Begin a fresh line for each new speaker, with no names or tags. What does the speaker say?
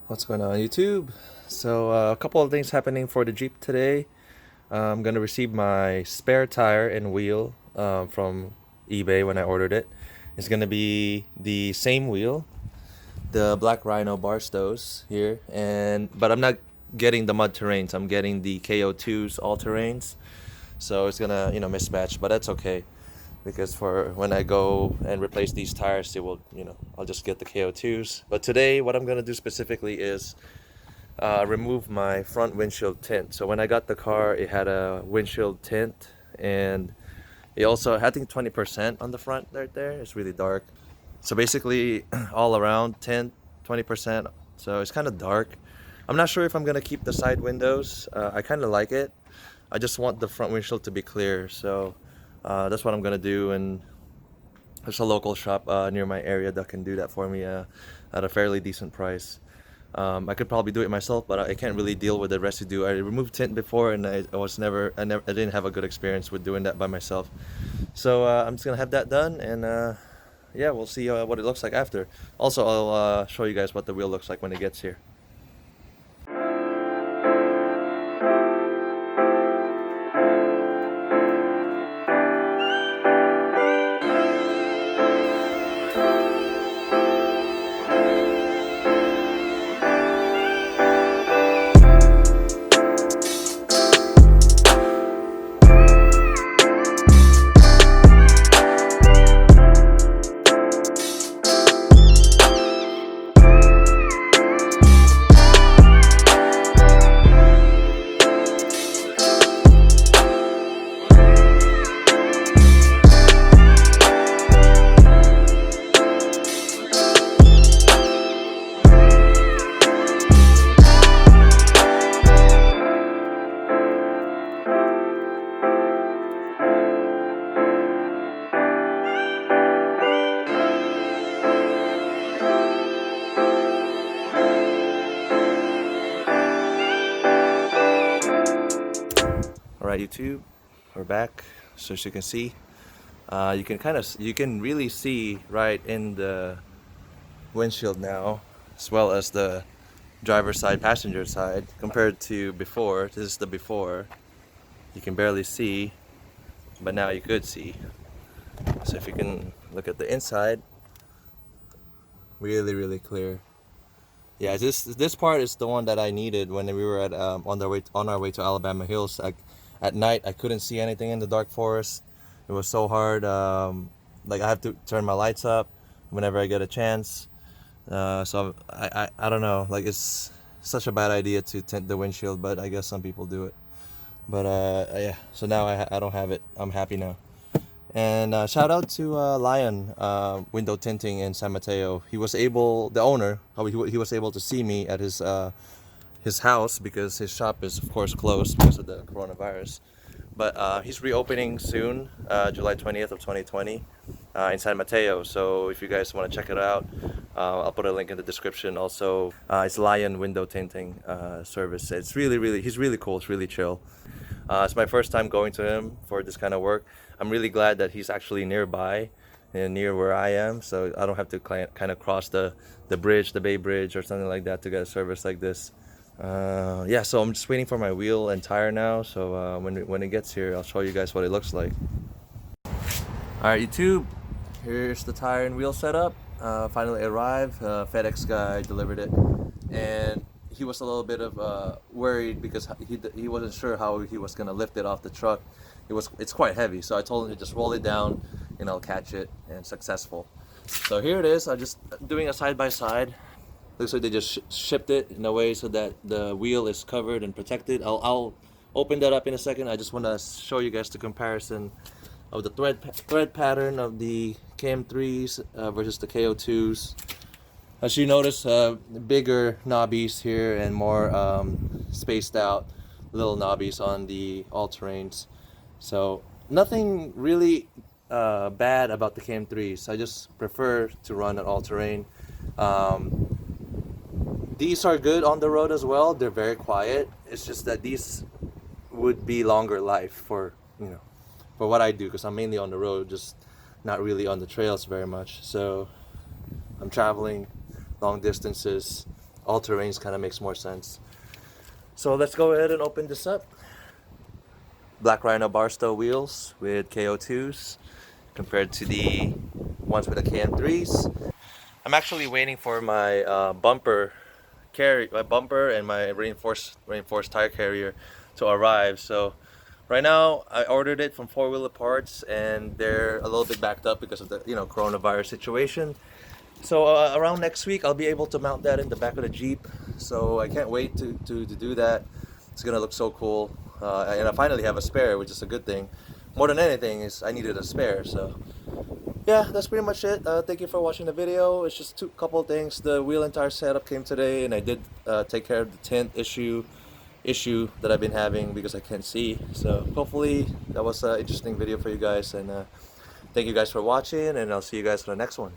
What's going on YouTube? So a couple of things happening for the Jeep today. I'm gonna receive my spare tire and wheel from eBay when I ordered it. It's gonna be the same wheel, the Black Rhino bar stows here, but I'm not getting the mud terrains. I'm getting the KO2s all terrains. So it's gonna mismatch, but that's okay because for when I go and replace these tires, it will I'll just get the KO2s. But today, what I'm gonna do specifically is remove my front windshield tint. So when I got the car, it had a windshield tint, and it also had, I think, 20% on the front right there. It's really dark. So basically, all around tint, 20%. So it's kind of dark. I'm not sure if I'm gonna keep the side windows. I kind of like it. I just want the front windshield to be clear. So that's what I'm gonna do. And there's a local shop near my area that can do that for me at a fairly decent price. I could probably do it myself, but I can't really deal with the residue. I removed tint before, and I didn't have a good experience with doing that by myself. So I'm just gonna have that done, and yeah, we'll see what it looks like after. Also, I'll show you guys what the wheel looks like when it gets here. Alright YouTube, we're back. So as you can see, you can really see right in the windshield now, as well as the driver's side, passenger side, compared to before. This is the before. You can barely see, but now you could see. So if you can look at the inside, really clear. Yeah, this part is the one that I needed when we were on our way to Alabama Hills. At night I couldn't see anything in the dark forest. It was so hard. Like I have to turn my lights up whenever I get a chance. So I don't know. Like it's such a bad idea to tint the windshield, but I guess some people do it. But yeah. So now I don't have it. I'm happy now. And shout out to Lion Window Tinting in San Mateo. The owner, he was able to see me at his house because his shop is of course closed because of the coronavirus. But he's reopening soon, July 20th of 2020 in San Mateo. So if you guys want to check it out, I'll put a link in the description. Also, it's Lion Window Tinting service. It's he's really cool. It's really chill. It's my first time going to him for this kind of work. I'm really glad that he's actually nearby and near where I am, so I don't have to kind of cross the bridge, the Bay Bridge or something like that to get a service like this. Yeah, so I'm just waiting for my wheel and tire now, so when it gets here, I'll show you guys what it looks like. Alright YouTube, here's the tire and wheel setup. Finally arrived. FedEx guy delivered it, and he was a little bit of worried because he wasn't sure how he was gonna lift it off the truck. It's quite heavy, so I told him to just roll it down and I'll catch it, and successful. So here it is. I'm just doing a side by side. Looks like they just shipped it in a way so that the wheel is covered and protected. I'll open that up in a second. I just want to show you guys the comparison of the thread pattern of the KM3s versus the KO2s. As you notice, bigger knobbies here and more spaced out little knobbies on the all-terrains. So nothing really bad about the KM3s. I just prefer to run an all-terrain. These are good on the road as well. They're very quiet. It's just that these would be longer life for for what I do, because I'm mainly on the road, just not really on the trails very much. So I'm traveling long distances, all terrains kind of makes more sense. So let's go ahead and open this up. Black Rhino Barstow wheels with KO2s compared to the ones with the KM3s. I'm actually waiting for my my bumper and my reinforced tire carrier to arrive. So right now I ordered it from 4 Wheeler Parts, and they're a little bit backed up because of the coronavirus situation. So around next week I'll be able to mount that in the back of the Jeep. So I can't wait to do that. It's gonna look so cool. And I finally have a spare, which is a good thing. More than anything is I needed a spare. So yeah, that's pretty much it. Thank you for watching the video. It's just couple of things. The wheel and tire setup came today, and I did take care of the tint issue that I've been having because I can't see. So hopefully that was an interesting video for you guys, and thank you guys for watching, and I'll see you guys for the next one.